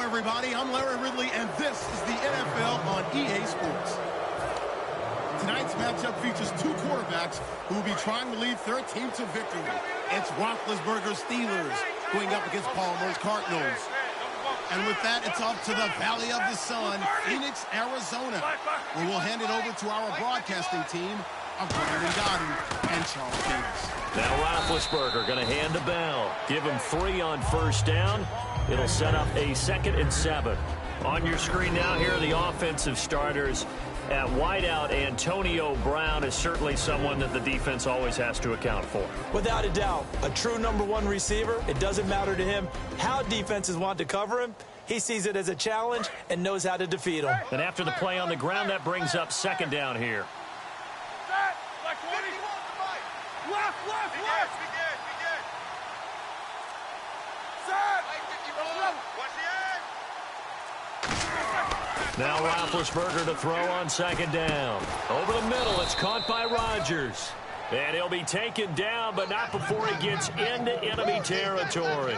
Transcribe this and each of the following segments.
everybody. I'm Larry Ridley, and this is the NFL on EA Sports. Tonight's matchup features two quarterbacks who will be trying to lead their team to victory. It's Roethlisberger's Steelers going up against Palmer's Cardinals. And with that, it's off to the Valley of the Sun, Phoenix, Arizona, where we'll hand it over to our broadcasting team of Brandon Godden and Charles Davis. Now Roethlisberger going to hand to Bell. Give him 3 on first down. It'll set up a 2nd and 7. On your screen now, here are the offensive starters. At wideout, Antonio Brown is certainly someone that the defense always has to account for. Without a doubt, a true #1 receiver. It doesn't matter to him how defenses want to cover him. He sees it as a challenge and knows how to defeat them. And after the play on the ground, that brings up 2nd down here. Now Roethlisberger to throw on 2nd down. Over the middle, it's caught by Rodgers. And he'll be taken down, but not before he gets into enemy territory.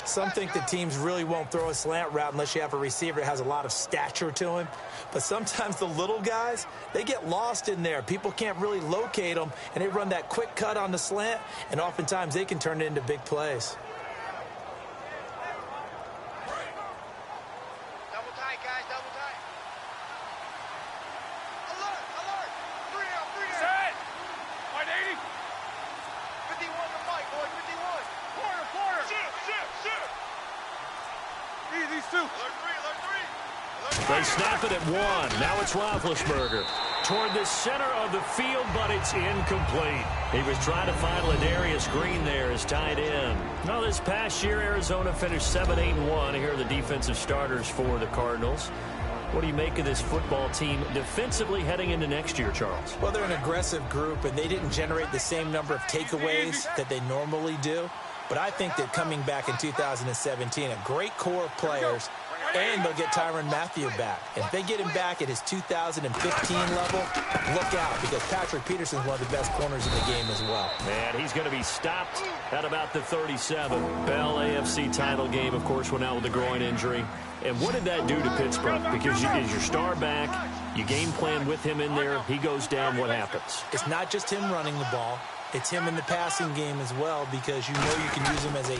Some think that teams really won't throw a slant route unless you have a receiver that has a lot of stature to him. But sometimes the little guys, they get lost in there. People can't really locate them, and they run that quick cut on the slant, and oftentimes they can turn it into big plays. They snap it at 1. Now it's Roethlisberger toward the center of the field, but it's incomplete. He was trying to find Ladarius Green there as tight end. Now, this past year, Arizona finished 7-8-1. Here are the defensive starters for the Cardinals. What do you make of this football team defensively heading into next year, Charles? Well, they're an aggressive group, and they didn't generate the same number of takeaways that they normally do. But I think that coming back in 2017, a great core of players, and they'll get Tyrann Mathieu back. And if they get him back at his 2015 level, look out, because Patrick Peterson's one of the best corners in the game as well. And he's going to be stopped at about the 37. Bell AFC title game, of course, went out with a groin injury. And what did that do to Pittsburgh? Because is your star back, you game plan with him in there, he goes down, what happens? It's not just him running the ball. It's him in the passing game as well, because you know you can use him as a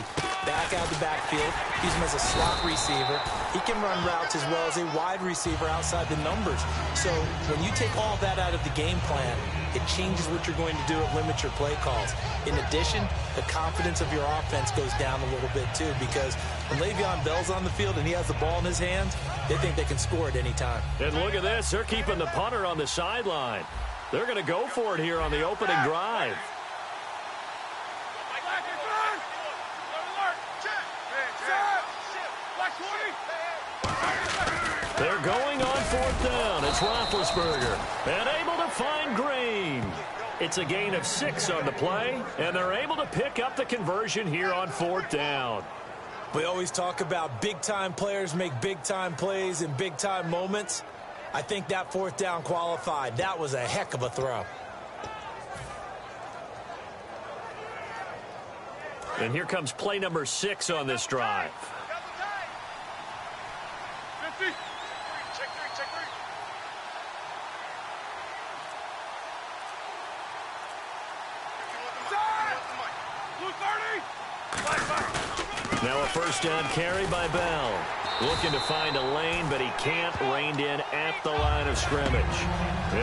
back out of the backfield, use him as a slot receiver. He can run routes as well as a wide receiver outside the numbers. So when you take all that out of the game plan, it changes what you're going to do. It limits your play calls. In addition, the confidence of your offense goes down a little bit too, because when Le'Veon Bell's on the field and he has the ball in his hands, they think they can score at any time. And look at this. They're keeping the punter on the sideline. They're going to go for it here on the opening drive. They're going on 4th down. It's Roethlisberger. And able to find Green. It's a gain of 6 on the play, and they're able to pick up the conversion here on 4th down. We always talk about big-time players make big-time plays in big-time moments. I think that 4th down qualified. That was a heck of a throw. And here comes play number 6 on this drive. Now a 1st down carry by Bell. Looking to find a lane, but he can't. Reined in at the line of scrimmage.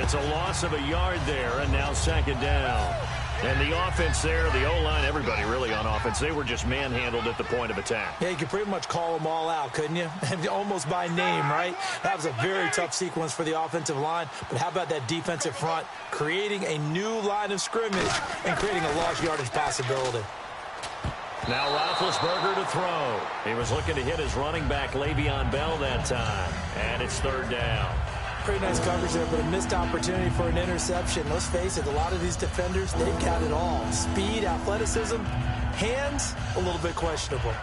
It's a loss of a yard there, and now 2nd down. And the offense there, the O-line, everybody really on offense, they were just manhandled at the point of attack. Yeah, you could pretty much call them all out, couldn't you? Almost by name, right? That was a very tough sequence for the offensive line. But how about that defensive front creating a new line of scrimmage and creating a large yardage possibility? Now Roethlisberger to throw. He was looking to hit his running back, Le'Veon Bell, that time. And it's 3rd down. Pretty nice coverage there, but a missed opportunity for an interception. Let's face it, a lot of these defenders, they've got it all. Speed, athleticism, hands, a little bit questionable.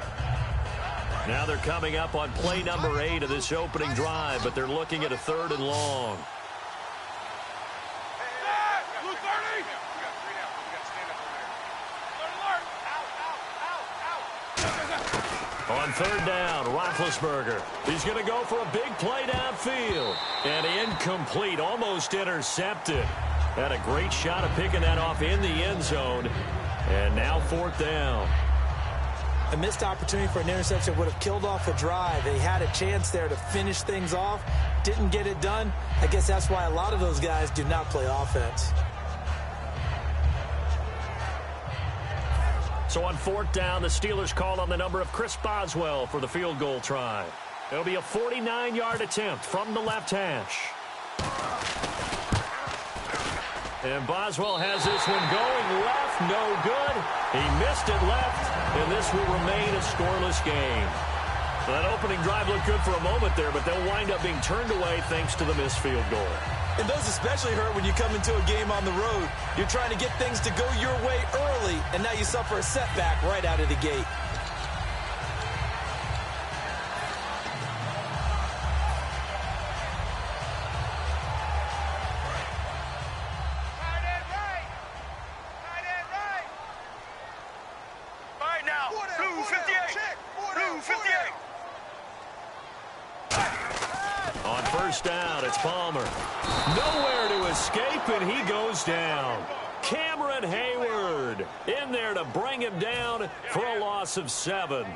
Now they're coming up on play number 8 of this opening drive, but they're looking at a 3rd and long. On third down, Roethlisberger. He's going to go for a big play downfield. And incomplete, almost intercepted. Had a great shot of picking that off in the end zone. And now fourth down. A missed opportunity for an interception would have killed off a drive. They had a chance there to finish things off. Didn't get it done. I guess that's why a lot of those guys do not play offense. So on fourth down, the Steelers call on the number of Chris Boswell for the field goal try. It'll be a 49-yard attempt from the left hash. And Boswell has this one going left, no good. He missed it left, and this will remain a scoreless game. That opening drive looked good for a moment there, but they'll wind up being turned away thanks to the missed field goal. And those especially hurt when you come into a game on the road. You're trying to get things to go your way early, and now you suffer a setback right out of the gate. Down, it's Palmer. Nowhere to escape, and he goes down. Cameron Hayward in there to bring him down for a loss of 7.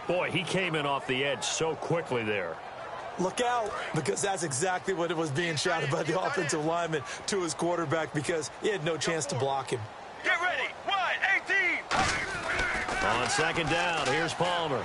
Boy, he came in off the edge so quickly there. Look out, because that's exactly what it was being shouted by the offensive lineman to his quarterback, because he had no chance to block him. Get ready, wide, 18. On second down, here's Palmer.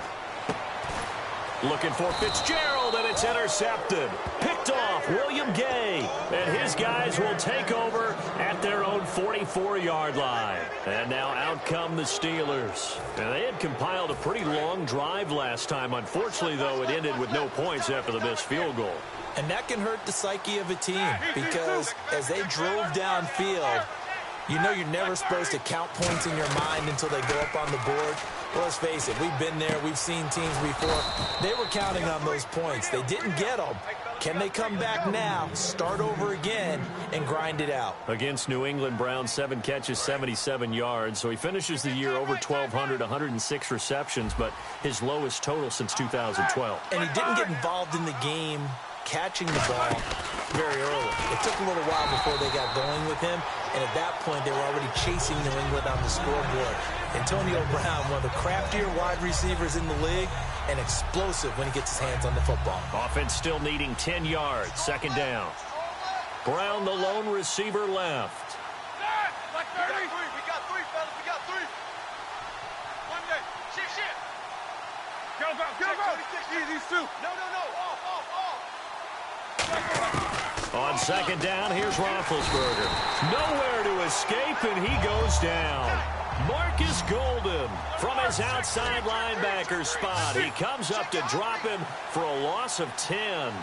Looking for Fitzgerald, and it's intercepted. Picked off William Gay, and his guys will take over at their own 44-yard line. And now out come the Steelers. And they had compiled a pretty long drive last time. Unfortunately, though, it ended with no points after the missed field goal. And that can hurt the psyche of a team, because as they drove downfield, you know you're never supposed to count points in your mind until they go up on the board. Well, let's face it, we've been there, we've seen teams before. They were counting on those points. They didn't get them. Can they come back now, start over again, and grind it out? Against New England, Brown, 7 catches, 77 yards. So he finishes the year over 1,200, 106 receptions, but his lowest total since 2012. And he didn't get involved in the game catching the ball very early. It took a little while before they got going with him, and at that point, they were already chasing New England on the scoreboard. Antonio Brown, one of the craftier wide receivers in the league, and explosive when he gets his hands on the football. Offense still needing 10 yards. Second down. Brown, the lone receiver, left. We got three, fellas. We got 3. One day. Shit. Go. These 2. No. Off. On second down, here's Roethlisberger. Nowhere to escape, and he goes down. Marcus Golden from his outside linebacker spot. He comes up to drop him for a loss of 10.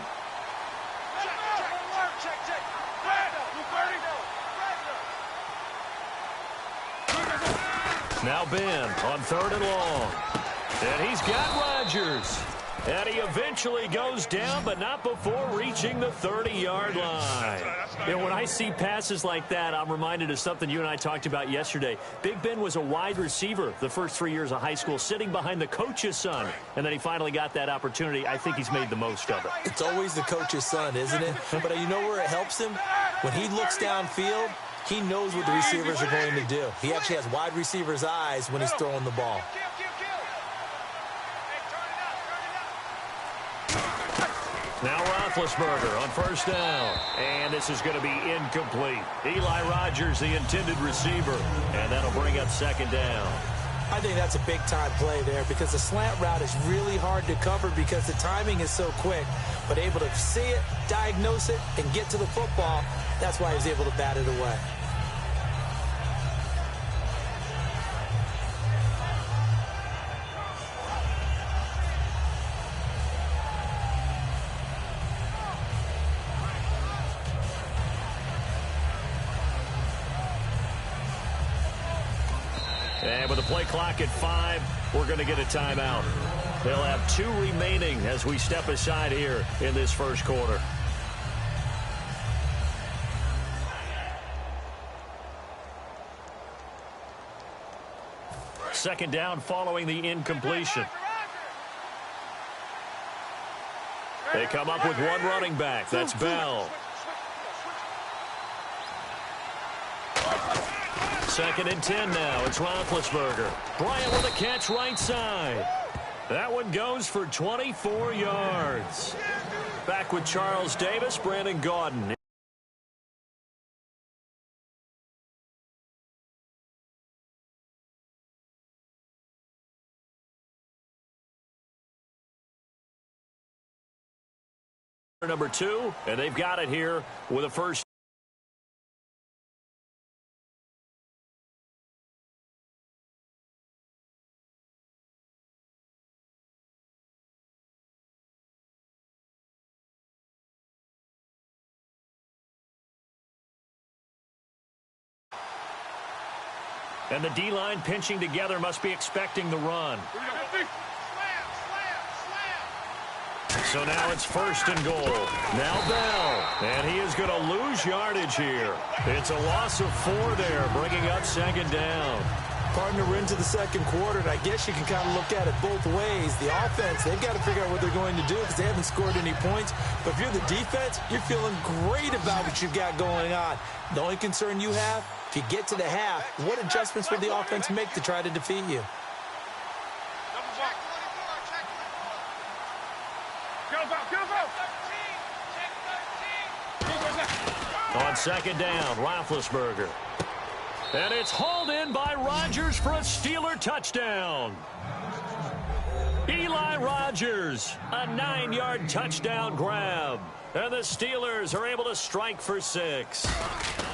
Now Ben on third and long. And he's got Rodgers. And he eventually goes down, but not before reaching the 30-yard line. You know, when I see passes like that, I'm reminded of something you and I talked about yesterday. Big Ben was a wide receiver the first 3 years of high school, sitting behind the coach's son. And then he finally got that opportunity. I think he's made the most of it. It's always the coach's son, isn't it? But you know where it helps him? When he looks downfield, he knows what the receivers are going to do. He actually has wide receivers' eyes when he's throwing the ball. Now Roethlisberger on first down. And this is going to be incomplete. Eli Rogers, the intended receiver. And that'll bring up second down. I think that's a big-time play there, because the slant route is really hard to cover because the timing is so quick. But able to see it, diagnose it, and get to the football, that's why he was able to bat it away. And with the play clock at 5, we're going to get a timeout. They'll have 2 remaining as we step aside here in this first quarter. Second down following the incompletion. They come up with one running back. That's Bell. Second and 10 now. It's Roethlisberger. Bryant with a catch right side. That one goes for 24 yards. Back with Charles Davis, Brandon Gaudin. Number 2, and they've got it here with a first. And the D-line pinching together must be expecting the run. So now it's first and goal. Now Bell. And he is going to lose yardage here. It's a loss of 4 there, bringing up second down. Partner, we're into the second quarter, and I guess you can kind of look at it both ways. The offense, they've got to figure out what they're going to do because they haven't scored any points. But if you're the defense, you're feeling great about what you've got going on. The only concern you have, if you get to the half, what adjustments will the offense make to try to defeat you? On second down, Roethlisberger. And it's hauled in by Rodgers for a Steeler touchdown. Eli Rodgers, a 9-yard touchdown grab. And the Steelers are able to strike for 6.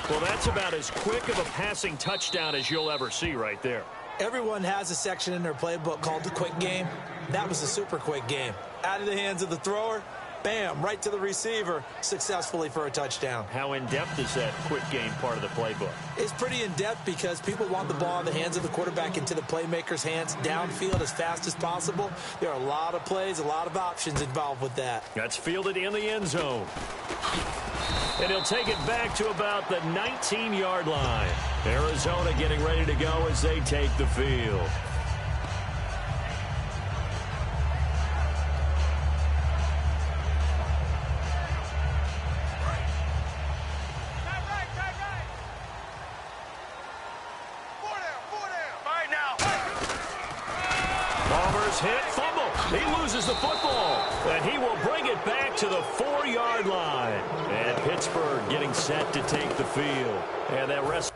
Well, that's about as quick of a passing touchdown as you'll ever see right there. Everyone has a section in their playbook called the quick game. That was a super quick game. Out of the hands of the thrower, bam, right to the receiver, successfully for a touchdown. How in-depth is that quick game part of the playbook? It's pretty in-depth because people want the ball in the hands of the quarterback into the playmaker's hands downfield as fast as possible. There are a lot of plays, a lot of options involved with that. That's fielded in the end zone. And he'll take it back to about the 19-yard line. Arizona getting ready to go as they take the field. Hit, fumble. He loses the football, and he will bring it back to the 4-yard line. And Pittsburgh getting set to take the field. And that rest.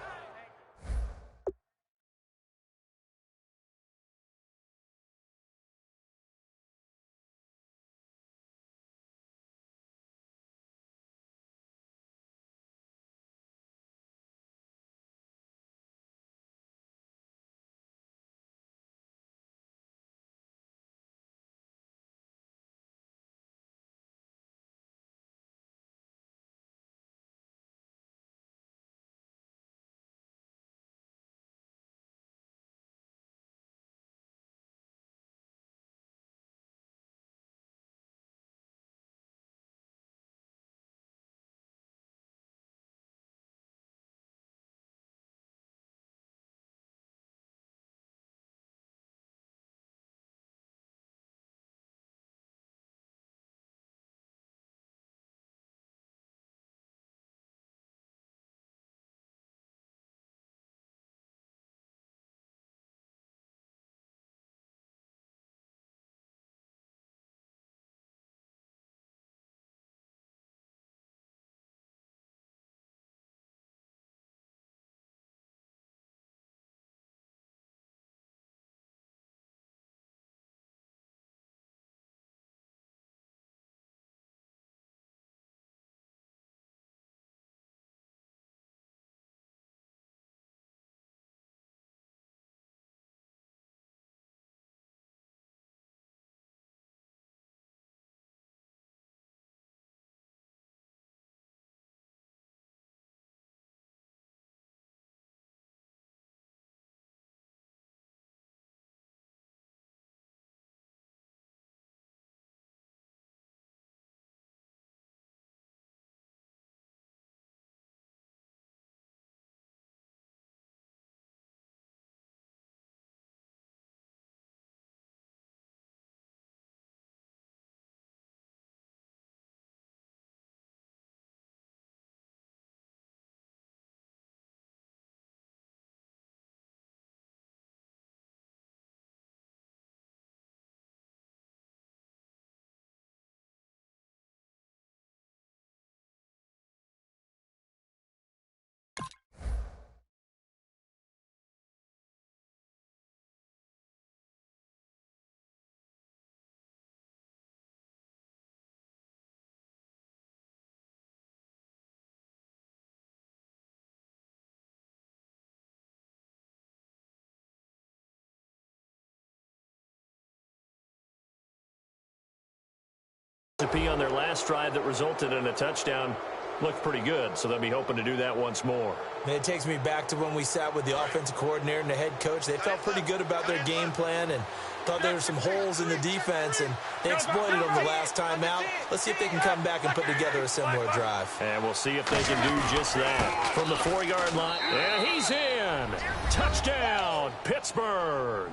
On their last drive that resulted in a touchdown looked pretty good, so they'll be hoping to do that once more. It takes me back to when we sat with the offensive coordinator and the head coach. They felt pretty good about their game plan and thought there were some holes in the defense, and they exploited them the last time out. Let's see if they can come back and put together a similar drive. And we'll see if they can do just that. From the 4-yard line, and he's in. Touchdown, Pittsburgh.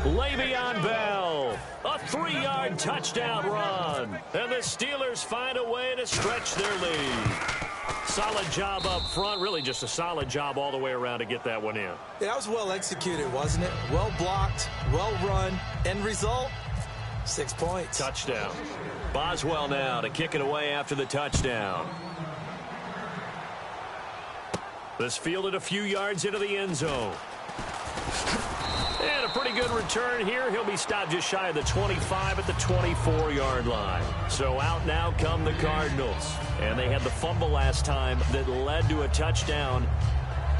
Le'Veon Bell, a 3-yard touchdown run. And the Steelers find a way to stretch their lead. Solid job up front, really just a solid job all the way around to get that one in. Yeah, that was well executed, wasn't it? Well blocked, well run. End result, 6 points. Touchdown. Boswell now to kick it away after the touchdown. This fielded a few yards into the end zone. And a pretty good return here. He'll be stopped just shy of the 25 at the 24-yard line. So out now come the Cardinals. And they had the fumble last time that led to a touchdown.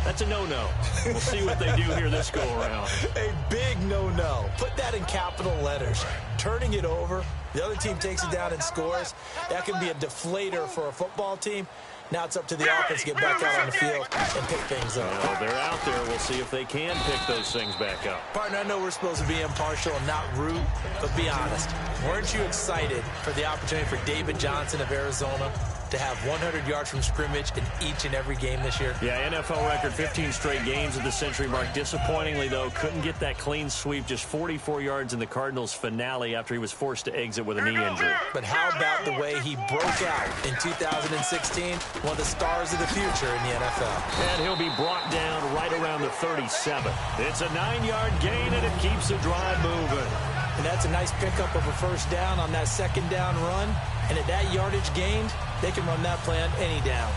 That's a no-no. We'll see what they do here this go-around. A big no-no. Put that in capital letters. Turning it over, the other team takes it down and scores. That can be a deflator for a football team. Now it's up to the offense to get back out on the field and pick things up. Well, they're out there. We'll see if they can pick those things back up. Partner, I know we're supposed to be impartial and not root, but be honest. Weren't you excited for the opportunity for David Johnson of Arizona to have 100 yards from scrimmage in each and every game this year? Yeah, NFL record 15 straight games at the century mark. Disappointingly, though, couldn't get that clean sweep. Just 44 yards in the Cardinals' finale after he was forced to exit with a knee injury. But how about the way he broke out in 2016? One of the stars of the future in the NFL. And he'll be brought down right around the 37. It's a 9-yard gain, and it keeps the drive moving. And that's a nice pickup of a first down on that second down run. And at that yardage gained, they can run that play on any down.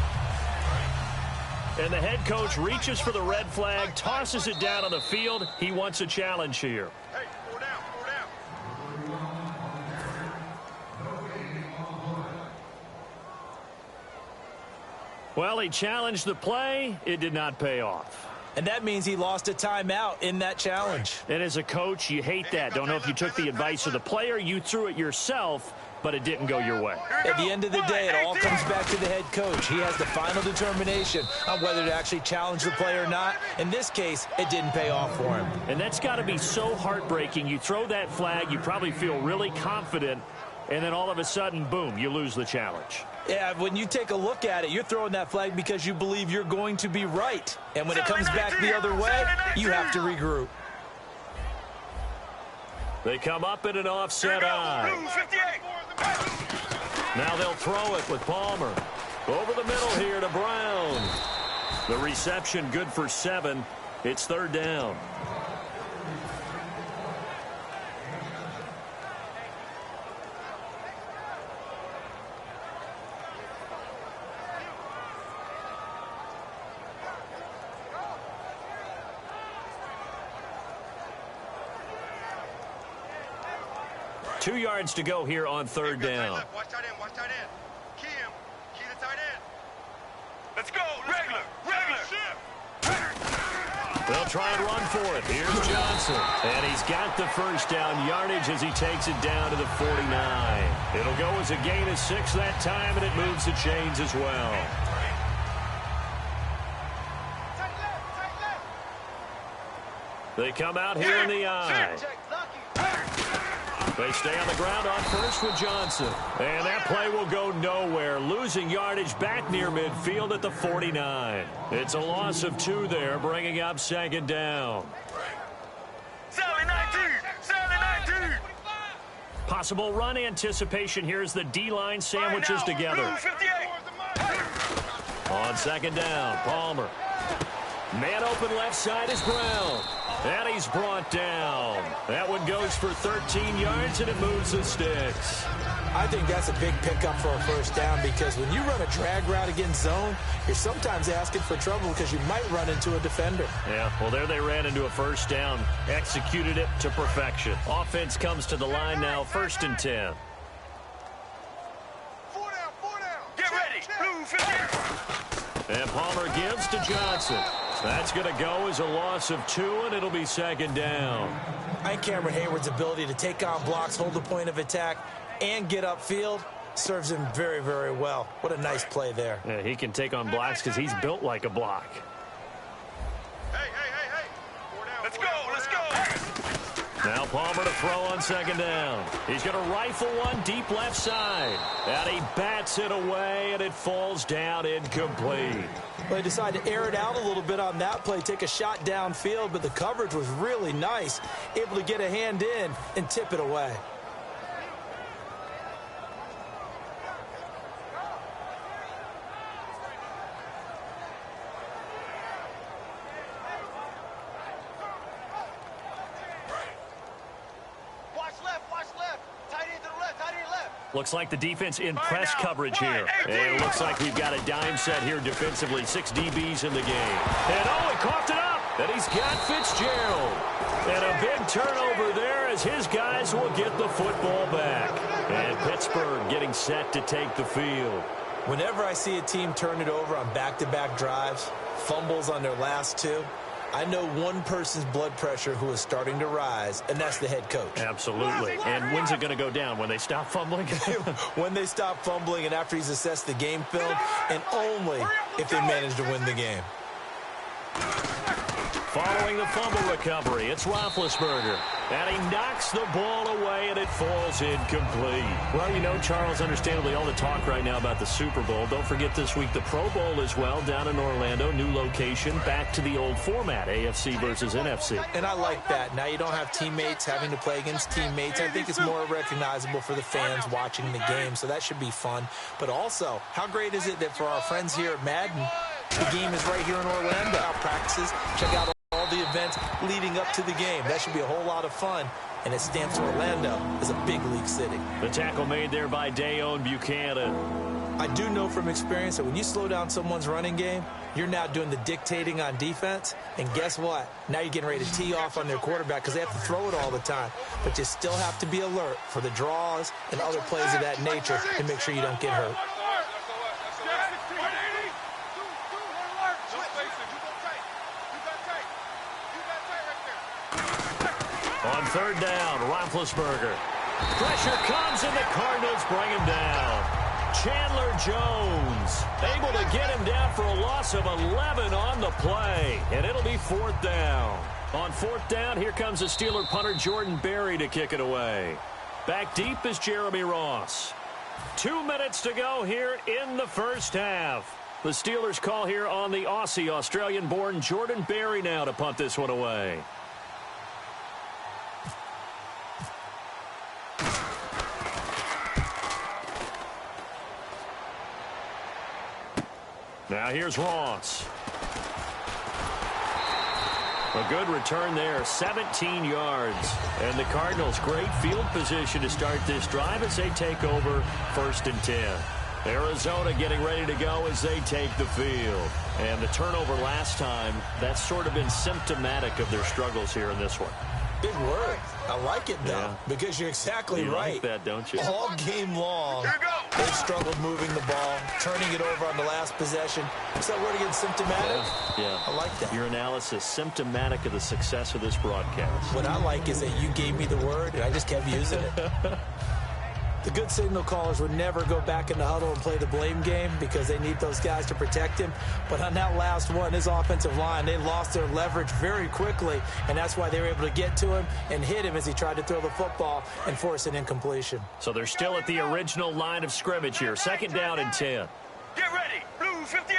And the head coach reaches for the red flag, tosses it down on the field. He wants a challenge here. Hey, 4 down, 4 down. Well, he challenged the play. It did not pay off. And that means he lost a timeout in that challenge. And as a coach, you hate that. Don't know if you took the advice of the player, you threw it yourself, but it didn't go your way. At the end of the day, it all comes back to the head coach. He has the final determination on whether to actually challenge the play or not. In this case, it didn't pay off for him. And that's got to be so heartbreaking. You throw that flag, you probably feel really confident, and then all of a sudden, boom, you lose the challenge. Yeah, when you take a look at it, you're throwing that flag because you believe you're going to be right. And when it comes back the other way, you have to regroup. They come up in an offset eye. Now they'll throw it with Palmer. Over the middle here to Brown. The reception good for 7. It's 3rd down. Two yards to go here on 3rd down. Watch tight end, watch tight end. Key him. Key the tight end. Let's go. Regular. They'll try and run for it. Here's Johnson. And he's got the first down yardage as he takes it down to the 49. It'll go as a gain of 6 that time, and it moves the chains as well. They come out here in the eye. They stay on the ground on first with Johnson. And that play will go nowhere. Losing yardage back near midfield at the 49. It's a loss of 2 there, bringing up 2nd down. Possible run anticipation here as the D-line sandwiches together. On 2nd down, Palmer. Man open left side is Brown. And he's brought down. That one goes for 13 yards, and it moves the sticks. I think that's a big pickup for a first down because when you run a drag route against zone, you're sometimes asking for trouble because you might run into a defender. Yeah, well, there they ran into a first down. Executed it to perfection. Offense comes to the line now, 1st and 10. 4 down. Get ready. And Palmer gives to Johnson. That's going to go as a loss of 2, and it'll be 2nd down. I think Cameron Hayward's ability to take on blocks, hold the point of attack, and get upfield serves him very, very well. What a nice play there. Yeah, he can take on blocks because he's built like a block. Hey. Let's go. Now Palmer to throw on second down. He's going to rifle one deep left side. And he bats it away, and it falls down incomplete. Well, they decided to air it out a little bit on that play, take a shot downfield, but the coverage was really nice, able to get a hand in and tip it away. Looks like the defense in press coverage here. And it looks like we've got a dime set here defensively. 6 DBs in the game. And he coughed it up. And he's got Fitzgerald. And a big turnover there as his guys will get the football back. And Pittsburgh getting set to take the field. Whenever I see a team turn it over on back-to-back drives, fumbles on their last 2, I know one person's blood pressure who is starting to rise, and that's the head coach. Absolutely. And when's it going to go down? When they stop fumbling? When they stop fumbling and after he's assessed the game film, and only if they manage to win the game. Following the fumble recovery, it's Roethlisberger. And he knocks the ball away, and it falls incomplete. Well, you know, Charles, understandably, all the talk right now about the Super Bowl. Don't forget this week the Pro Bowl as well, down in Orlando. New location, back to the old format, AFC versus NFC. And I like that. Now you don't have teammates having to play against teammates. I think it's more recognizable for the fans watching the game, so that should be fun. But also, how great is it that for our friends here at Madden, the game is right here in Orlando. Practices, check out all the events leading up to the game. That should be a whole lot of fun, and it stamps Orlando as a big league city. The tackle made there by Dayon Buchanan. I do know from experience that when you slow down someone's running game, you're now doing the dictating on defense, and guess what? Now you're getting ready to tee off on their quarterback because they have to throw it all the time. But you still have to be alert for the draws and other plays of that nature to make sure you don't get hurt. On third down, Roethlisberger. Pressure comes, and the Cardinals bring him down. Chandler Jones able to get him down for a loss of 11 on the play, and it'll be 4th down. On 4th down, here comes the Steeler punter Jordan Berry to kick it away. Back deep is Jeremy Ross. 2 minutes to go here in the first half. The Steelers call here on the Aussie, Australian-born Jordan Berry now to punt this one away. Now here's Ross. A good return there, 17 yards. And the Cardinals, great field position to start this drive as they take over 1st and 10. Arizona getting ready to go as they take the field. And the turnover last time, that's sort of been symptomatic of their struggles here in this one. Big word. I like it, though, because you're exactly right. You like that, don't you? All game long, they've struggled moving the ball, turning it over on the last possession. Is that word again, symptomatic? Yeah. I like that. Your analysis, symptomatic of the success of this broadcast. What I like is that you gave me the word, and I just kept using it. The good signal callers would never go back in the huddle and play the blame game because they need those guys to protect him. But on that last one, his offensive line, they lost their leverage very quickly, and that's why they were able to get to him and hit him as he tried to throw the football and force an incompletion. So they're still at the original line of scrimmage here. 2nd down and 10. Get ready. Blue 58.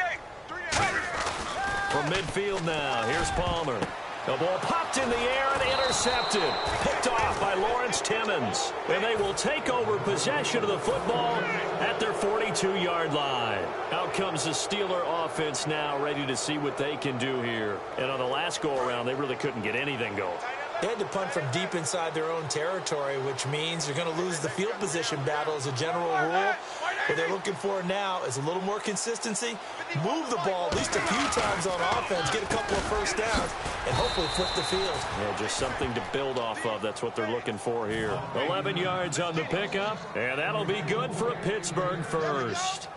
From midfield now, here's Palmer. The ball popped in the air and intercepted. Picked off by Lawrence Timmons. And they will take over possession of the football at their 42-yard line. Out comes the Steeler offense now, ready to see what they can do here. And on the last go-around, they really couldn't get anything going. They had to punt from deep inside their own territory, which means you're going to lose the field position battle as a general rule. What they're looking for now is a little more consistency, move the ball at least a few times on offense, get a couple of first downs, and hopefully flip the field. Yeah, just something to build off of. That's what they're looking for here. 11 yards on the pickup, and that'll be good for a Pittsburgh first.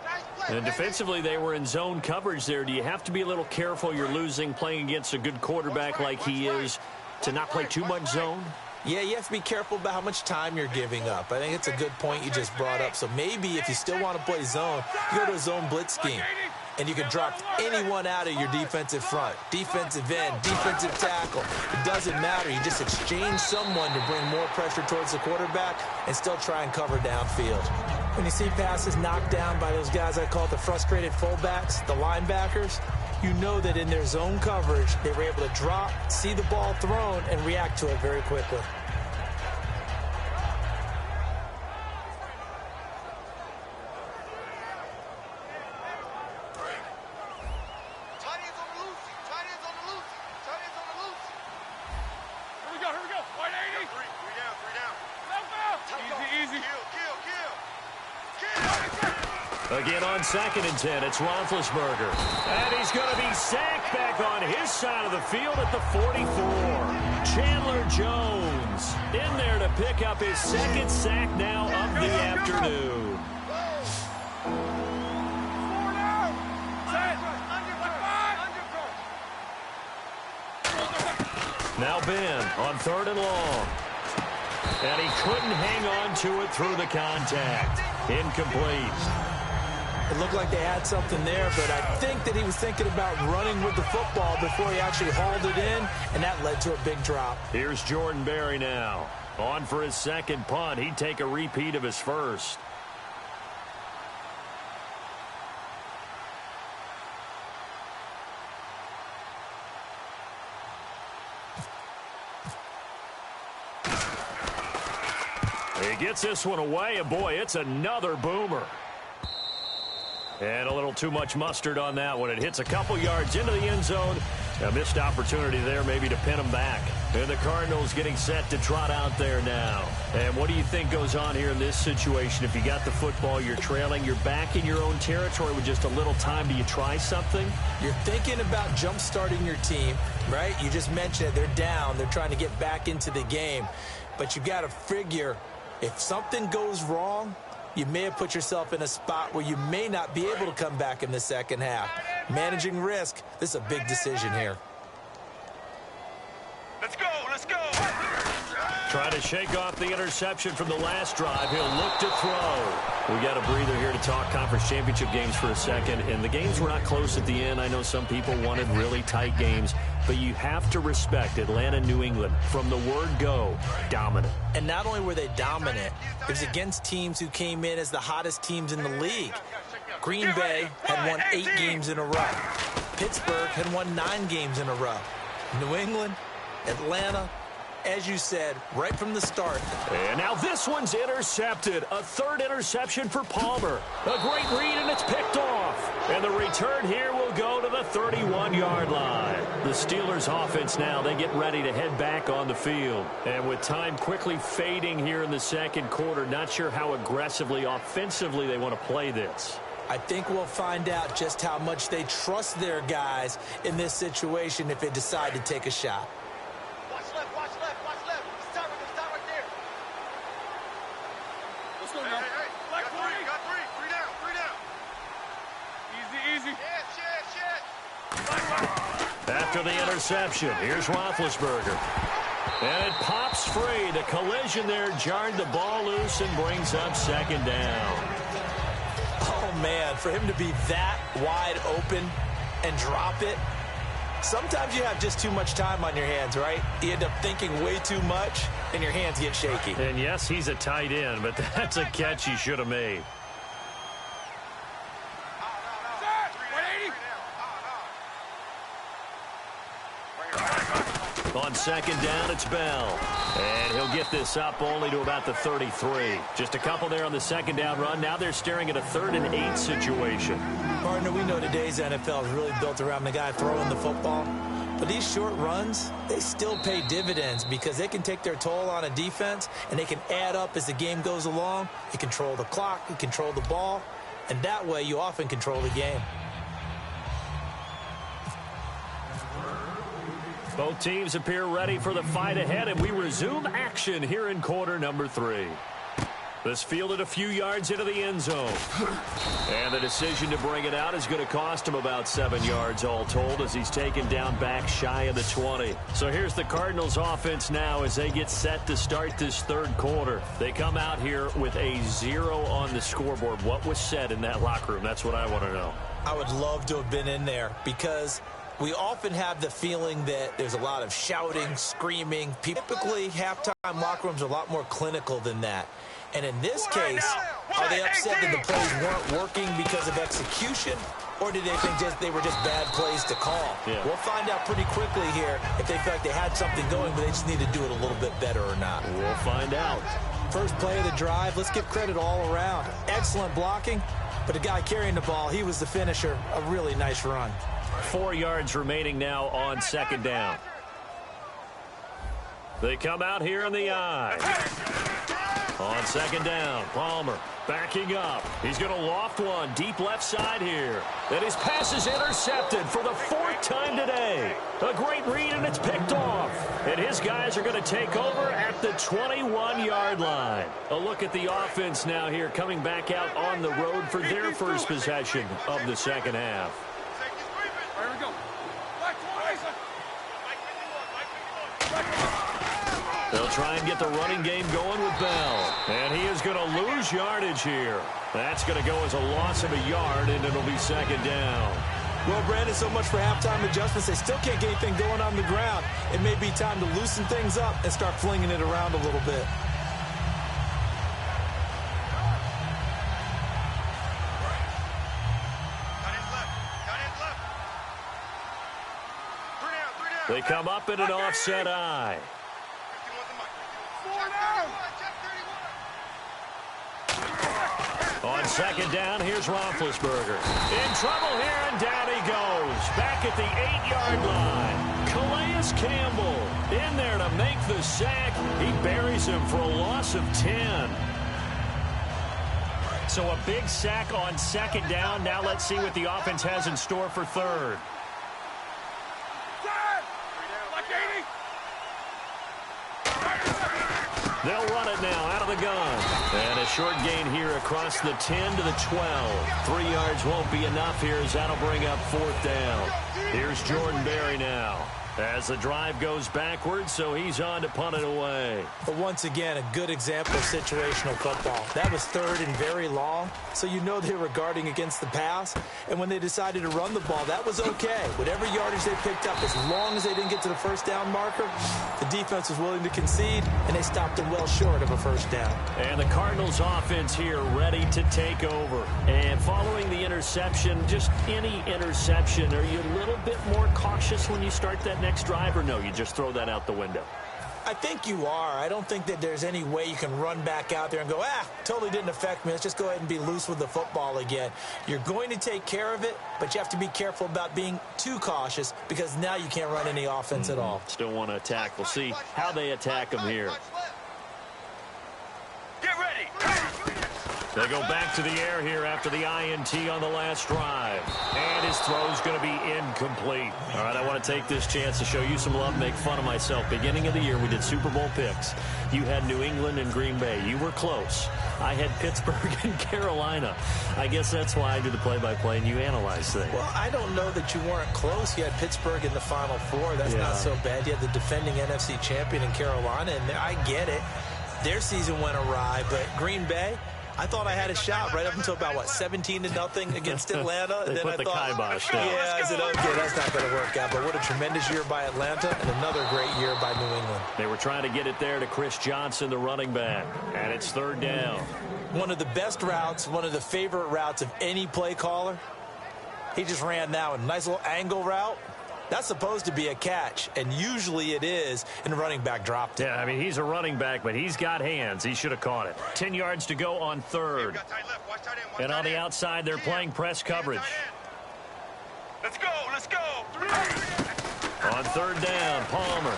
And defensively, they were in zone coverage there. Do you have to be a little careful? You're losing playing against a good quarterback like he is to not play too much zone? Yeah, you have to be careful about how much time you're giving up. I think it's a good point you just brought up. So maybe if you still want to play zone, you go to a zone blitz scheme. And you can drop anyone out of your defensive front, defensive end, defensive tackle. It doesn't matter. You just exchange someone to bring more pressure towards the quarterback and still try and cover downfield. When you see passes knocked down by those guys I call the frustrated fullbacks, the linebackers, you know that in their zone coverage, they were able to drop, see the ball thrown, and react to it very quickly. Again on 2nd and 10, it's Roethlisberger. And he's going to be sacked back on his side of the field at the 44. Chandler Jones in there to pick up his 2nd sack now of the afternoon. Now Ben on 3rd and long. And he couldn't hang on to it through the contact. Incomplete. It looked like they had something there, but I think that he was thinking about running with the football before he actually hauled it in, and that led to a big drop. Here's Jordan Berry now. On for his 2nd punt. He'd take a repeat of his first. He gets this one away, and boy, it's another boomer. And a little too much mustard on that one. It hits a couple yards into the end zone. A missed opportunity there maybe to pin him back. And the Cardinals getting set to trot out there now. And what do you think goes on here in this situation? If you got the football, you're trailing, you're back in your own territory with just a little time. Do you try something? You're thinking about jump-starting your team, right? You just mentioned it. They're down. They're trying to get back into the game. But you got to figure if something goes wrong, you may have put yourself in a spot where you may not be able to come back in the second half. Managing risk, this is a big decision here. Let's go, let's go. Trying to shake off the interception from the last drive. He'll look to throw. We got a breather here to talk conference championship games for a second. And the games were not close at the end. I know some people wanted really tight games. But you have to respect Atlanta, New England. From the word go, dominant. And not only were they dominant, it was against teams who came in as the hottest teams in the league. Green Bay had won 8 games in a row. Pittsburgh had won 9 games in a row. New England, Atlanta, as you said, right from the start. And now this one's intercepted. A 3rd interception for Palmer. A great read, and it's picked off. And the return here will go to the 31-yard line. The Steelers offense now, they get ready to head back on the field. And with time quickly fading here in the 2nd quarter, not sure how aggressively, offensively they want to play this. I think we'll find out just how much they trust their guys in this situation if they decide to take a shot. Watch left, watch left, watch left. Stop right there. Let's go now. Hey, got three down. Easy. Shit. After the interception, here's Roethlisberger. And it pops free. The collision there jarred the ball loose and brings up 2nd down. Oh, man, for him to be that wide open and drop it, sometimes you have just too much time on your hands, right? You end up thinking way too much, and your hands get shaky. And, yes, he's a tight end, but that's a catch he should have made. On 2nd down, it's Bell. And he'll get this up only to about the 33. Just a couple there on the 2nd down run. Now they're staring at a 3rd and 8 situation. Partner, we know today's NFL is really built around the guy throwing the football. But these short runs, they still pay dividends because they can take their toll on a defense, and they can add up as the game goes along. You control the clock, you control the ball, and that way you often control the game. Both teams appear ready for the fight ahead, and we resume action here in quarter number 3. This fielded a few yards into the end zone. And the decision to bring it out is going to cost him about 7 yards all told as he's taken down back shy of the 20. So here's the Cardinals offense now as they get set to start this third quarter. They come out here with a 0 on the scoreboard. What was said in that locker room? That's what I want to know. I would love to have been in there because we often have the feeling that there's a lot of shouting, screaming. Typically, halftime locker rooms are a lot more clinical than that. And in this case, are they upset that the plays weren't working because of execution, or did they think they were just bad plays to call? Yeah. We'll find out pretty quickly here if they feel like they had something going, but they just need to do it a little bit better or not. We'll find out. First play of the drive, let's give credit all around. Excellent blocking, but the guy carrying the ball, he was the finisher. A really nice run. 4 yards remaining now on second down. They come out here in the eye. On second down, Palmer backing up. He's going to loft one deep left side here. And his pass is intercepted for the 4th time today. A great read, and it's picked off. And his guys are going to take over at the 21-yard line. A look at the offense now here coming back out on the road for their first possession of the second half. There we go. They'll try and get the running game going with Bell. And he is going to lose yardage here. That's going to go as a loss of a yard, and it'll be second down. Well, Brandon, so much for halftime adjustments. They still can't get anything going on the ground. It may be time to loosen things up and start flinging it around a little bit. They come up in an offset eye. On second down, here's Roethlisberger. In trouble here, and down he goes. Back at the 8-yard line. Calais Campbell in there to make the sack. He buries him for a loss of 10. So a big sack on second down. Now let's see what the offense has in store for third. They'll run it now out of the gun. And a short gain here across the 10 to the 12. 3 yards won't be enough here as that'll bring up 4th down. Here's Jordan Berry now as the drive goes backwards, so he's on to punt it away. But once again, a good example of situational football. That was 3rd and very long, so you know they were guarding against the pass. And when they decided to run the ball, that was okay. Whatever yardage they picked up, as long as they didn't get to the first down marker, the defense was willing to concede, and they stopped them well short of a first down. And the Cardinals offense here ready to take over. And following the interception, just any interception, are you a little bit more cautious when you start that next drive, or no, you just throw that out the window? I think you are. I don't think that there's any way you can run back out there and go, totally didn't affect me. Let's just go ahead and be loose with the football again. You're going to take care of it, but you have to be careful about being too cautious because now you can't run any offense at all. Still want to attack. We'll see how they attack them here. Get ready. They go back to the air here after the INT on the last drive. And his throw's going to be incomplete. All right, I want to take this chance to show you some love, make fun of myself. Beginning of the year, we did Super Bowl picks. You had New England and Green Bay. You were close. I had Pittsburgh and Carolina. I guess that's why I do the play-by-play and you analyze things. Well, I don't know that you weren't close. You had Pittsburgh in the Final Four. That's not so bad. You had the defending NFC champion in Carolina, and I get it. Their season went awry, but Green Bay, I thought I had a shot right up until about, 17-0 against Atlanta. They and then put I the thought, kibosh down. yeah, I said, okay, that's not going to work out. But what a tremendous year by Atlanta and another great year by New England. They were trying to get it there to Chris Johnson, the running back. And it's 3rd down. One of the best routes, one of the favorite routes of any play caller. He just ran that one. Nice little angle route. That's supposed to be a catch, and usually it is, and the running back dropped it. Yeah, I mean, he's a running back, but he's got hands. He should have caught it. 10 yards to go on 3rd. And on the outside, they're playing press coverage. Let's go, let's go. On 3rd down, Palmer.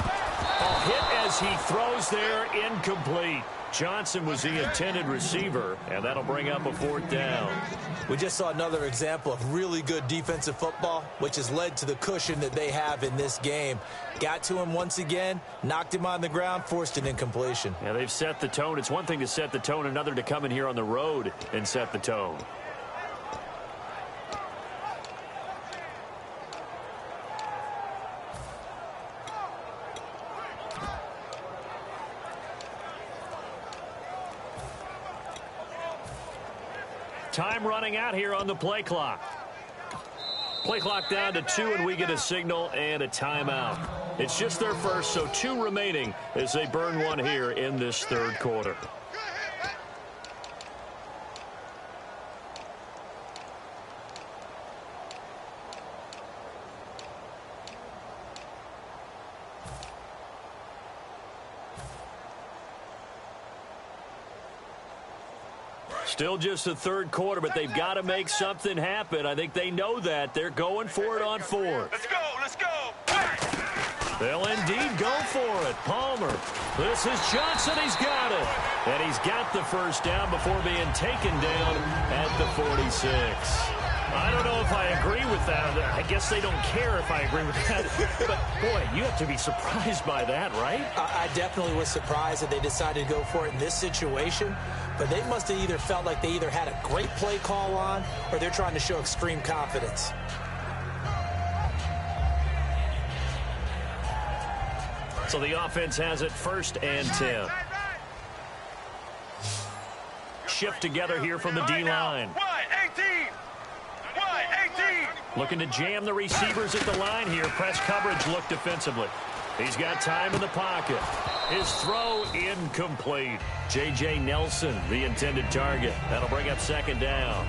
Oh, hit as he throws there, incomplete. Johnson was the intended receiver, and that'll bring up a 4th down. We just saw another example of really good defensive football, which has led to the cushion that they have in this game. Got to him once again, knocked him on the ground, forced an incompletion. Yeah, they've set the tone. It's one thing to set the tone, another to come in here on the road and set the tone. Time running out here on the play clock. Play clock down to 2, and we get a signal and a timeout. It's just their first, so 2 remaining as they burn one here in this 3rd quarter. Still just the 3rd quarter, but they've got to make something happen. I think they know that. They're going for it on 4th. Let's go, let's go. They'll indeed go for it. Palmer. This is Johnson. He's got it. And he's got the first down before being taken down at the 46. I don't know if I agree with that. I guess they don't care if I agree with that. But, boy, you have to be surprised by that, right? I definitely was surprised that they decided to go for it in this situation. But they must have either felt like they either had a great play call on or they're trying to show extreme confidence. So the offense has it 1st and 10. Shift together here from the D-line. Looking to jam the receivers at the line here. Press coverage look defensively. He's got time in the pocket. His throw incomplete. J.J. Nelson, the intended target. That'll bring up 2nd down.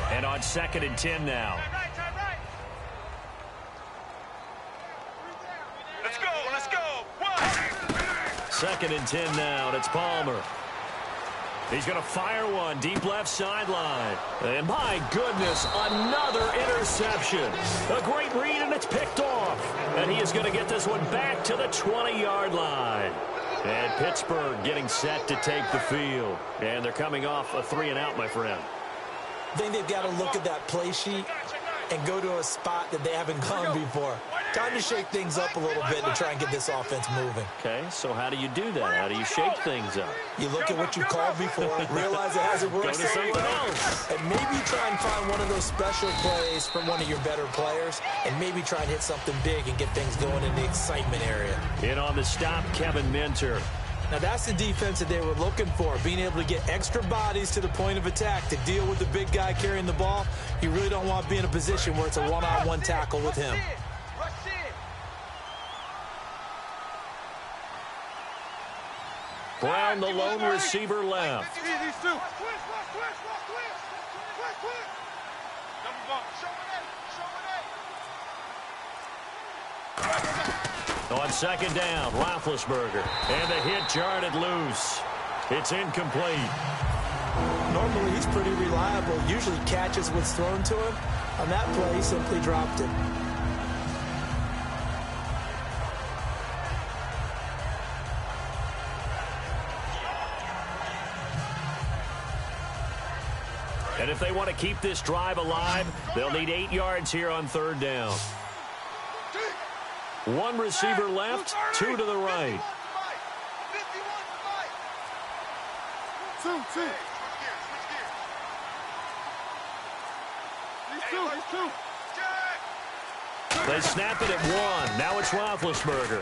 And on 2nd and 10 now. Let's go, let's go. 2nd and 10 now, and it's Palmer. He's going to fire one deep left sideline. And my goodness, another interception. A great read, and it's picked off. And he is going to get this one back to the 20-yard line. And Pittsburgh getting set to take the field. And they're coming off a 3-and-out, my friend. I think they've got to look at that play sheet and go to a spot that they haven't gone before. Time to shake things up a little bit to try and get this offense moving. Okay, so how do you do that? How do you shake things up? You look at what you called before, realize it hasn't worked Go to something else. and maybe try and find one of those special plays from one of your better players, and maybe try and hit something big and get things going in the excitement area. In on the stop, Kevin Minter. Now, that's the defense that they were looking for, being able to get extra bodies to the point of attack to deal with the big guy carrying the ball. You really don't want to be in a position where it's a one-on-one tackle with him. Brown, the lone receiver, left. On 2nd down, Roethlisberger. And the hit jarred loose. It's incomplete. Normally, he's pretty reliable. Usually catches what's thrown to him. On that play, he simply dropped it. And if they want to keep this drive alive, they'll need 8 yards here on 3rd down. One receiver left, 2 to the right. They snap it at 1. Now it's Roethlisberger.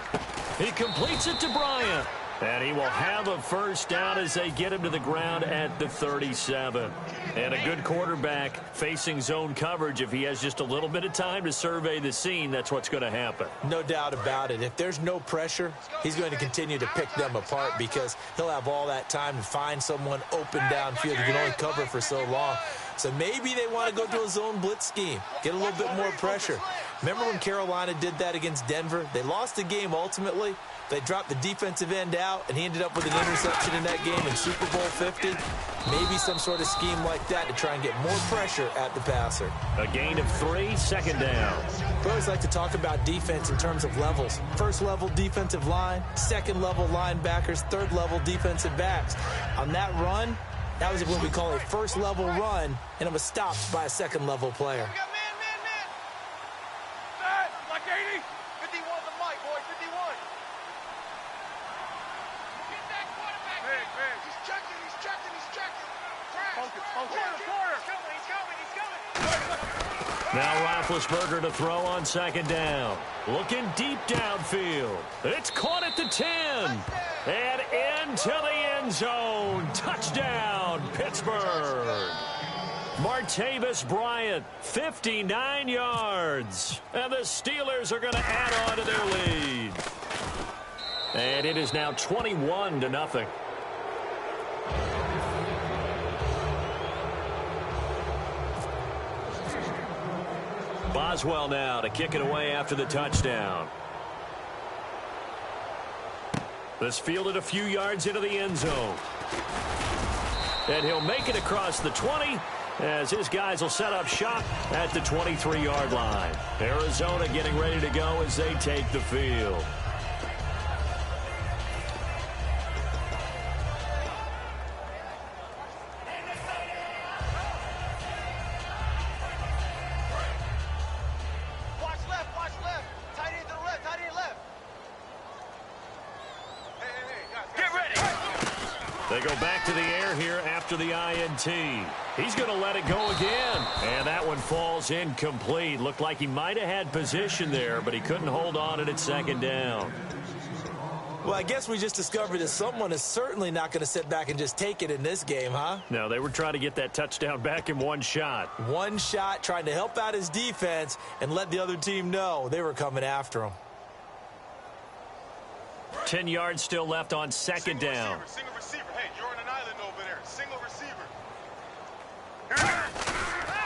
He completes it to Bryant. And he will have a first down as they get him to the ground at the 37. And a good quarterback facing zone coverage. If he has just a little bit of time to survey the scene, that's what's going to happen. No doubt about it. If there's no pressure, he's going to continue to pick them apart because he'll have all that time to find someone open downfield. You can only cover for so long. So maybe they want to go to a zone blitz scheme, get a little bit more pressure. Remember when Carolina did that against Denver? They lost the game ultimately. They dropped the defensive end out, and he ended up with an interception in that game in Super Bowl 50. Maybe some sort of scheme like that to try and get more pressure at the passer. A gain of 3, second down. We always like to talk about defense in terms of levels. First level defensive line, second level linebackers, third level defensive backs. On that run, that was what we call a first level run, and it was stopped by a second level player. We got man. Set. Like 80. 51 the mic, boy. 51. Get that quarterback. Big. He's checking. Focus. Quarter. He's coming. Now Roethlisberger to throw on second down. Looking deep downfield. It's caught at the 10. And into the end zone. Touchdown, Pittsburgh. Martavis Bryant, 59 yards. And the Steelers are going to add on to their lead. And it is now 21-0. Boswell now to kick it away after the touchdown. This fielded a few yards into the end zone. And he'll make it across the 20 as his guys will set up shop at the 23-yard line. Arizona getting ready to go as they take the field. They go back to the air here after the INT. He's going to let it go again. And that one falls incomplete. Looked like he might have had position there, but he couldn't hold on at second down. Well, I guess we just discovered that someone is certainly not going to sit back and just take it in this game, huh? No, they were trying to get that touchdown back in one shot. One shot, trying to help out his defense and let the other team know they were coming after him. 10 yards still left on second down. Single receiver. Hey, you're on an island over there. Single receiver.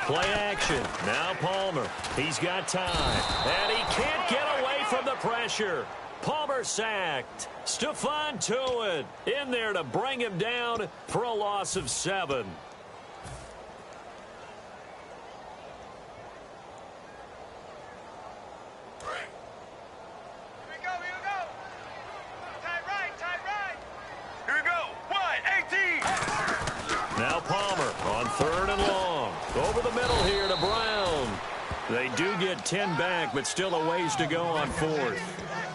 Play action. Now Palmer. He's got time. And he can't get away from the pressure. Palmer sacked. Stephon Tuitt in there to bring him down for a loss of 7. Now Palmer on third and long. Over the middle here to Brown. They do get 10 back, but still a ways to go on fourth.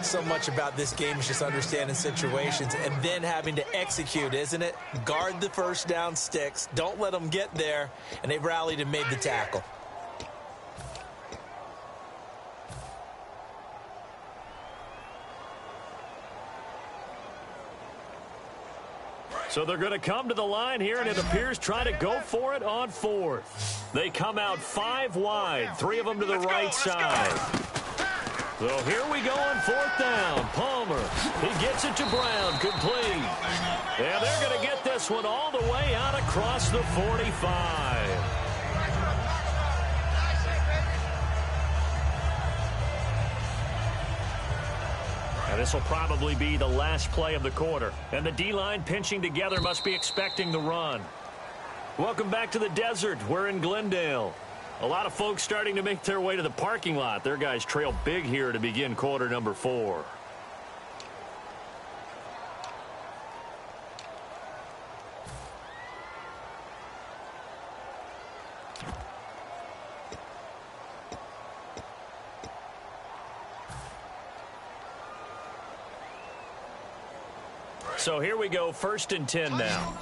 So much about this game is just understanding situations and then having to execute, isn't it? Guard the first down sticks. Don't let them get there. And they rallied and made the tackle. So they're going to come to the line here, and it appears try to go for it on fourth. They come out 5 wide, 3 of them to the right side. So here we go on fourth down. Palmer, he gets it to Brown, complete. And they're going to get this one all the way out across the 45. And this will probably be the last play of the quarter. And the D-line pinching together must be expecting the run. Welcome back to the desert. We're in Glendale. A lot of folks starting to make their way to the parking lot. Their guys trail big here to begin quarter number 4. So here we go, 1st and 10 now.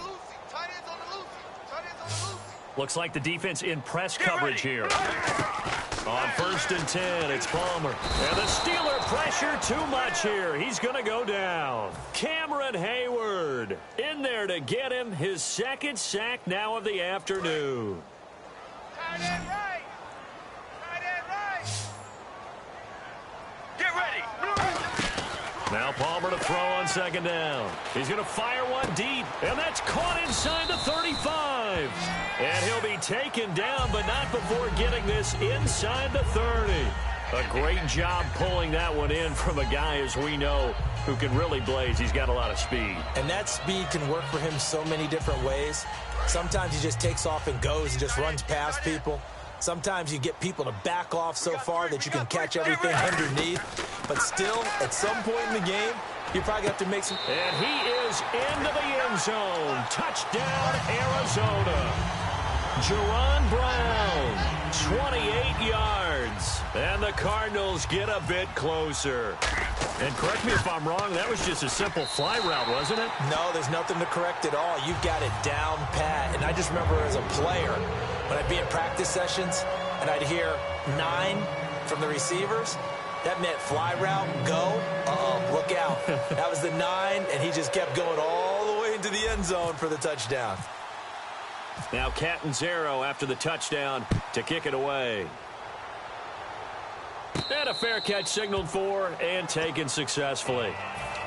Looks like the defense in press coverage here. On 1st and 10, it's Palmer. And the Steeler pressure too much here. He's going to go down. Cameron Hayward in there to get him his 2nd sack now of the afternoon. Tight end right. Tight end right. Get ready. Now Palmer to throw on 2nd down. He's going to fire one deep, and that's caught inside the 35. And he'll be taken down, but not before getting this inside the 30. A great job pulling that one in from a guy, as we know, who can really blaze. He's got a lot of speed. And that speed can work for him so many different ways. Sometimes he just takes off and goes and just runs past people. Sometimes you get people to back off so far that you can catch everything underneath. But still, at some point in the game, you probably have to make some... And he is into the end zone. Touchdown, Arizona. Jerron Brown, 28 yards. And the Cardinals get a bit closer. And correct me if I'm wrong, that was just a simple fly route, wasn't it? No, there's nothing to correct at all. You've got it down pat. And I just remember as a player, when I'd be in practice sessions and I'd hear 9 from the receivers, that meant fly route, go, look out. That was the 9, and he just kept going all the way into the end zone for the touchdown. Now Catanzaro after the touchdown to kick it away. And a fair catch signaled for and taken successfully.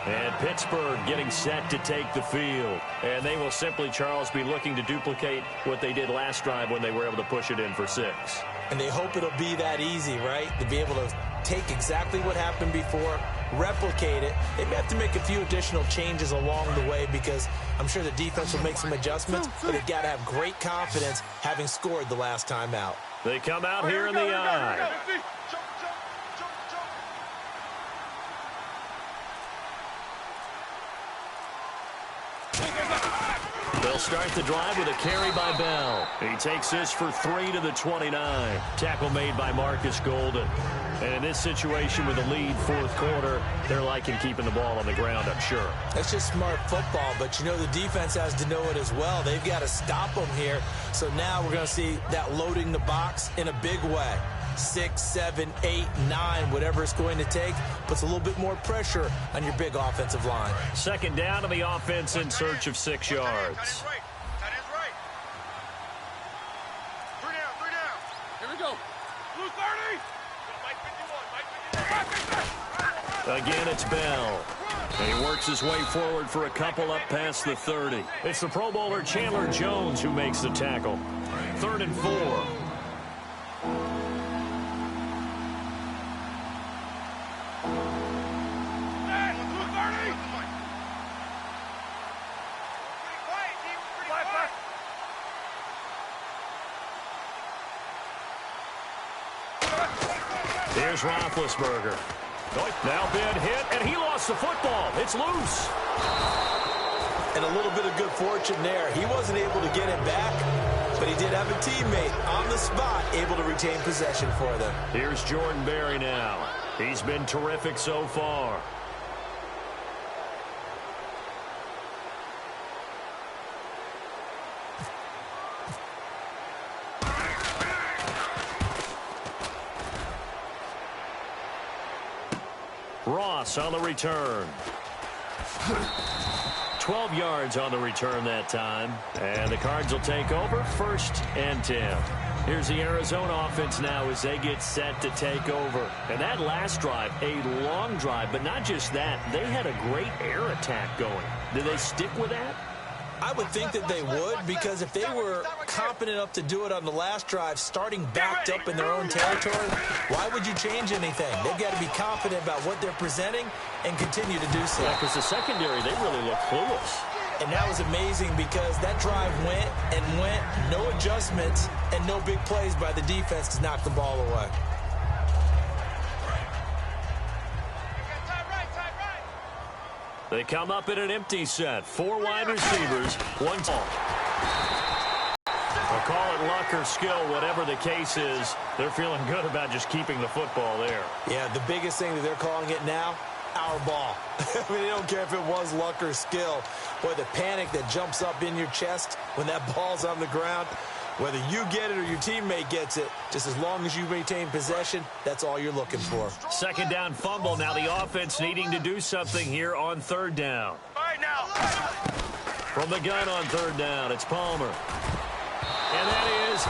And Pittsburgh getting set to take the field. And they will simply, Charles, be looking to duplicate what they did last drive when they were able to push it in for 6. And they hope it'll be that easy, right? To be able to take exactly what happened before, replicate it. They may have to make a few additional changes along the way because I'm sure the defense will make some adjustments, but they've got to have great confidence having scored the last time out. They come out here in the eye. They'll start the drive with a carry by Bell. He takes this for 3 to the 29. Tackle made by Marcus Golden. And in this situation with a lead fourth quarter, they're liking keeping the ball on the ground, I'm sure. That's just smart football, but you know the defense has to know it as well. They've got to stop them here. So now we're going to see that loading the box in a big way. 6, 7, 8, 9, whatever it's going to take, puts a little bit more pressure on your big offensive line. Second down to the offense in search of 6 yards. Tight end's right. 3 down. Here we go. Blue 30. Mike 51. Again, it's Bell. And he works his way forward for a couple up past the 30. It's the Pro Bowler Chandler Jones who makes the tackle. 3rd and 4. Here's Roethlisberger. Now been hit, and he lost the football. It's loose. And a little bit of good fortune there. He wasn't able to get it back, but he did have a teammate on the spot able to retain possession for them. Here's Jordan Berry now. He's been terrific so far. Ross on the return. 12 yards on the return that time. And the Cards will take over 1st and 10. Here's the Arizona offense now as they get set to take over. And that last drive, a long drive, but not just that. They had a great air attack going. Did they stick with that? I would think that they would, because if they were confident enough to do it on the last drive, starting backed up in their own territory, why would you change anything? They've got to be confident about what they're presenting and continue to do so. Yeah, because the secondary, they really look clueless. And that was amazing because that drive went and went, no adjustments, and no big plays by the defense to knock the ball away. They come up in an empty set. 4 wide receivers, 1 tall. They'll call it luck or skill, whatever the case is. They're feeling good about just keeping the football there. Yeah, the biggest thing that they're calling it now, our ball. I mean, they don't care if it was luck or skill. Boy, the panic that jumps up in your chest when that ball's on the ground, whether you get it or your teammate gets it, just as long as you maintain possession, that's all you're looking for. Second down fumble. Now the offense needing to do something here on 3rd down. All right, now. From the gun on 3rd down, it's Palmer. And that is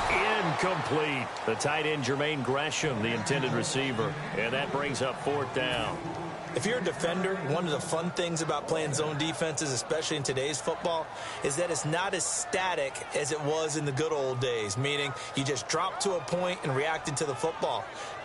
incomplete. The tight end, Jermaine Gresham, the intended receiver. And that brings up 4th down. If you're a defender, one of the fun things about playing zone defenses, especially in today's football, is that it's not as static as it was in the good old days, meaning you just drop to a point and reacted to the football.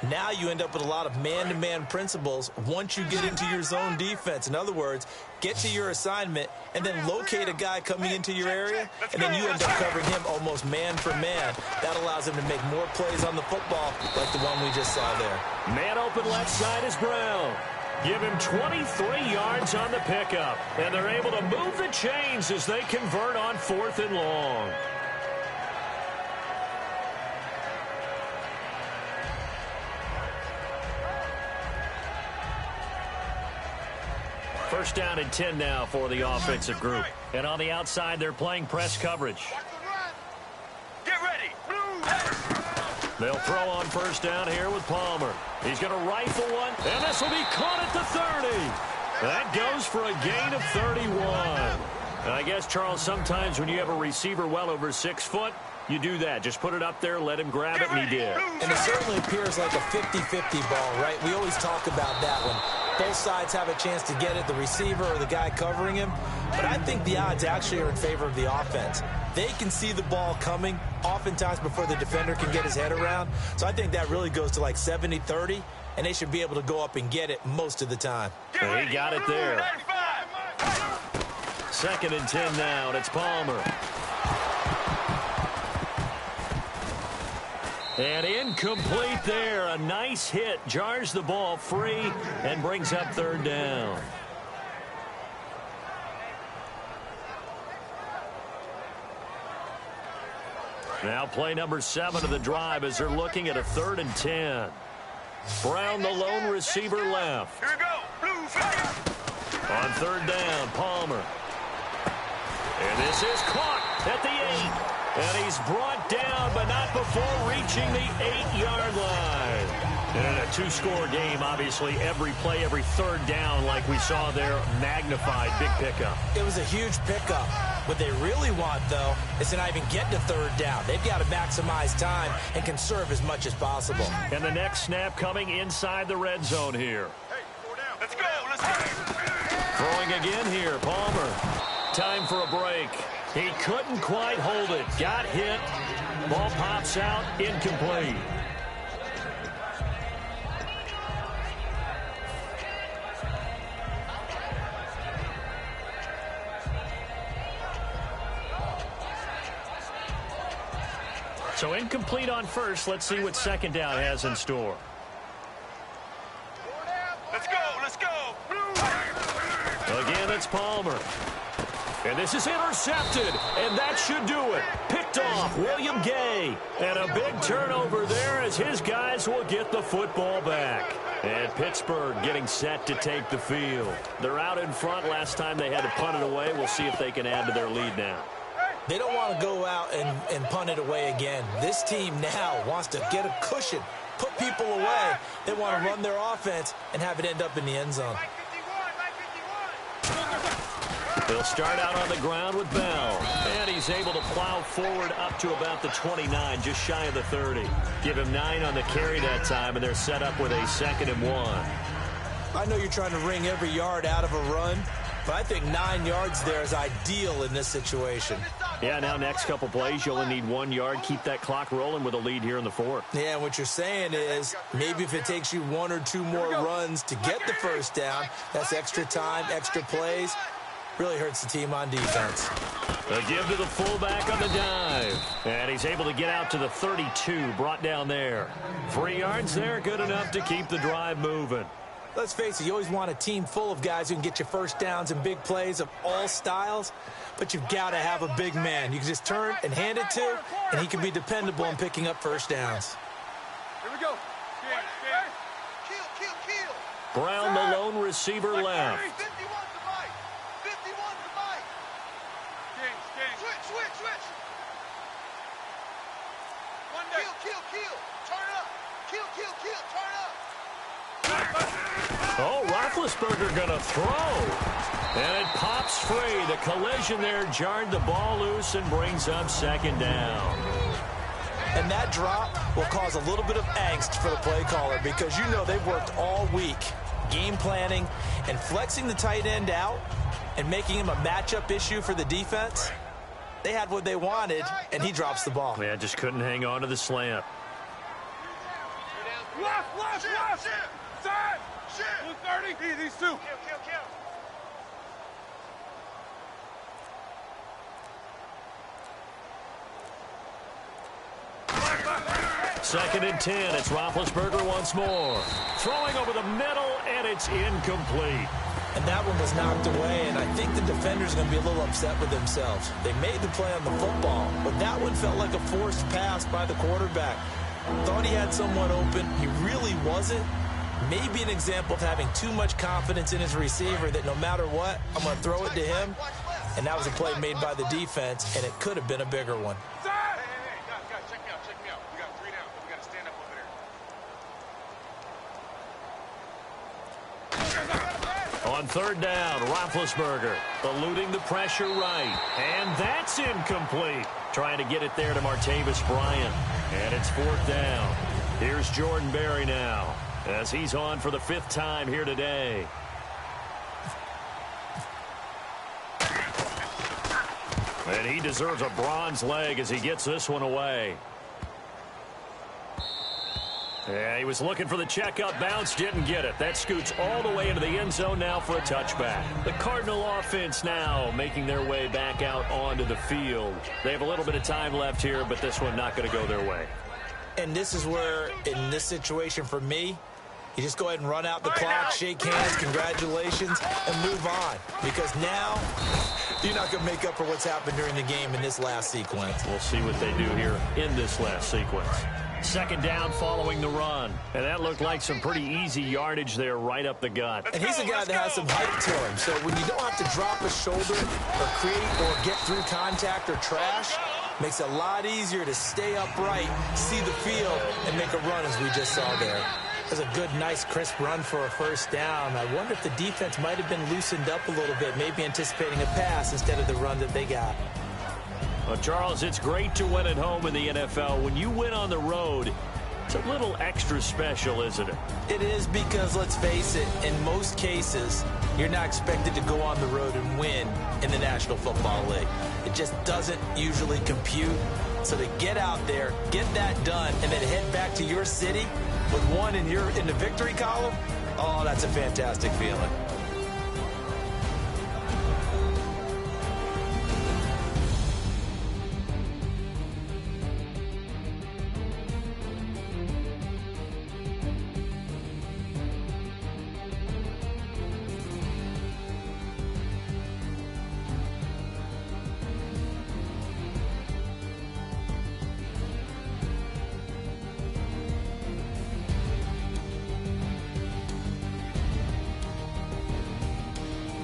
Now you end up with a lot of man-to-man principles once you get into your zone defense. In other words, get to your assignment and then locate a guy coming into your area, and then you end up covering him almost man for man. That allows him to make more plays on the football like the one we just saw there. Man open left side is Brown. Give him 23 yards on the pickup, and they're able to move the chains as they convert on 4th and long. First down and 10 now for the offensive group. And on the outside, they're playing press coverage. Get ready. They'll throw on first down here with Palmer. He's going to rifle one, and this will be caught at the 30. That goes for a gain of 31. And I guess, Charles, sometimes when you have a receiver well over 6 foot, you do that. Just put it up there, let him grab it, and he did. And it certainly appears like a 50-50 ball, right? We always talk about that one. Both sides have a chance to get it, the receiver or the guy covering him. But I think the odds actually are in favor of the offense. They can see the ball coming oftentimes before the defender can get his head around. So I think that really goes to like 70-30, and they should be able to go up and get it most of the time. Well, he got it there. 2nd and 10 now, and it's Palmer. And incomplete there. A nice hit. Jars the ball free and brings up 3rd down. Now play number 7 of the drive as they're looking at a 3rd and 10. Brown, the lone receiver, left. Here we go. Blue flag. On 3rd down, Palmer. And this is caught at the 8. And he's brought down, but not before reaching the 8-yard line. And in a 2-score game, obviously, every play, every 3rd down, like we saw there, magnified, big pickup. It was a huge pickup. What they really want, though, is to not even get to 3rd down. They've got to maximize time and conserve as much as possible. And the next snap coming inside the red zone here. Hey, 4 down. Let's go. Let's go. Throwing again here, Palmer. Time for a break. He couldn't quite hold it. Got hit. Ball pops out. Incomplete. So incomplete on first. Let's see what 2nd down has in store. Let's go. Let's go. Again, it's Palmer. And this is intercepted, and that should do it. Picked off, William Gay. And a big turnover there as his guys will get the football back. And Pittsburgh getting set to take the field. They're out in front. Last time they had to punt it away. We'll see if they can add to their lead now. They don't want to go out and punt it away again. This team now wants to get a cushion, put people away. They want to run their offense and have it end up in the end zone. They'll start out on the ground with Bell. And he's able to plow forward up to about the 29, just shy of the 30. Give him 9 on the carry that time, and they're set up with a 2nd and 1. I know you're trying to wring every yard out of a run, but I think 9 yards there is ideal in this situation. Yeah, now next couple plays, you only need 1 yard. Keep that clock rolling with a lead here in the 4th. Yeah, what you're saying is maybe if it takes you 1 or 2 more runs to get the first down, that's extra time, extra plays. Really hurts the team on defense. A give to the fullback on the dive. And he's able to get out to the 32, brought down there. 3 yards there, good enough to keep the drive moving. Let's face it, you always want a team full of guys who can get you first downs and big plays of all styles, but you've got to have a big man you can just turn and hand it to, and he can be dependable in picking up first downs. Here we go. Kill. Brown, the lone receiver, left. 51 to Mike. 51 to Mike. Switch. 1 day. Kill. Turn up. Kill. Turn up. Oh, Roethlisberger going to throw. And it pops free. The collision there jarred the ball loose and brings up 2nd down. And that drop will cause a little bit of angst for the play caller because you know they've worked all week game planning and flexing the tight end out and making him a matchup issue for the defense. They had what they wanted, and he drops the ball. Yeah, just couldn't hang on to the slant. Left. Side. 230. These two. Kill. Second and 10. It's Roethlisberger once more. Throwing over the middle, and it's incomplete. And that one was knocked away, and I think the defender's going to be a little upset with themselves. They made the play on the football, but that one felt like a forced pass by the quarterback. Thought he had someone open. He really wasn't. Maybe an example of having too much confidence in his receiver that no matter what, I'm going to throw it to him. And that was a play made by the defense, and it could have been a bigger one. Hey, guys, check me out. We got 3 down. We got to stand up over there. On third down, Roethlisberger eluding the pressure right. And that's incomplete. Trying to get it there to Martavis Bryant. And it's fourth down. Here's Jordan Berry now, as he's on for the 5th time here today. And he deserves a bronze leg as he gets this one away. Yeah, he was looking for the checkup bounce, didn't get it. That scoots all the way into the end zone now for a touchback. The Cardinal offense now making their way back out onto the field. They have a little bit of time left here, but this one not going to go their way. And this is where, in this situation for me, you just go ahead and run out the clock, shake hands, congratulations, and move on. Because now, you're not going to make up for what's happened during the game in this last sequence. We'll see what they do here in this last sequence. Second down following the run. And that looked like some pretty easy yardage there right up the gut. And he's a guy that has some height to him. So when you don't have to drop a shoulder or create or get through contact or trash, makes it a lot easier to stay upright, see the field, and make a run as we just saw there. That's a good, nice, crisp run for a first down. I wonder if the defense might have been loosened up a little bit, maybe anticipating a pass instead of the run that they got. Well, Charles, it's great to win at home in the NFL. When you win on the road, it's a little extra special, isn't it? It is, because, let's face it, in most cases, you're not expected to go on the road and win in the National Football League. It just doesn't usually compute. So to get out there, get that done, and then head back to your city with one in the victory column, oh, that's a fantastic feeling.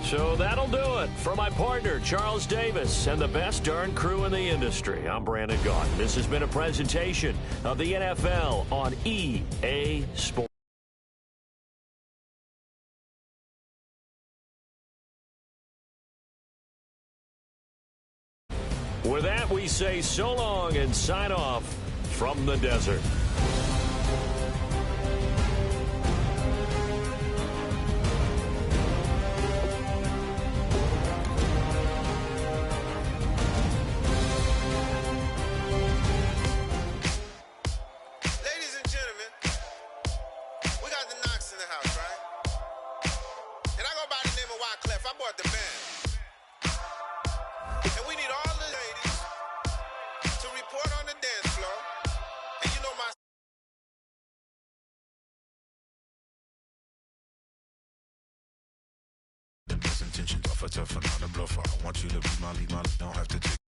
So that'll do it. For my partner, Charles Davis, and the best darn crew in the industry, I'm Brandon Gaudin. This has been a presentation of the NFL on EA Sports. With that, we say so long and sign off from the desert. Intentions off a tough and on the bluff. I want you to be my lead, don't have to take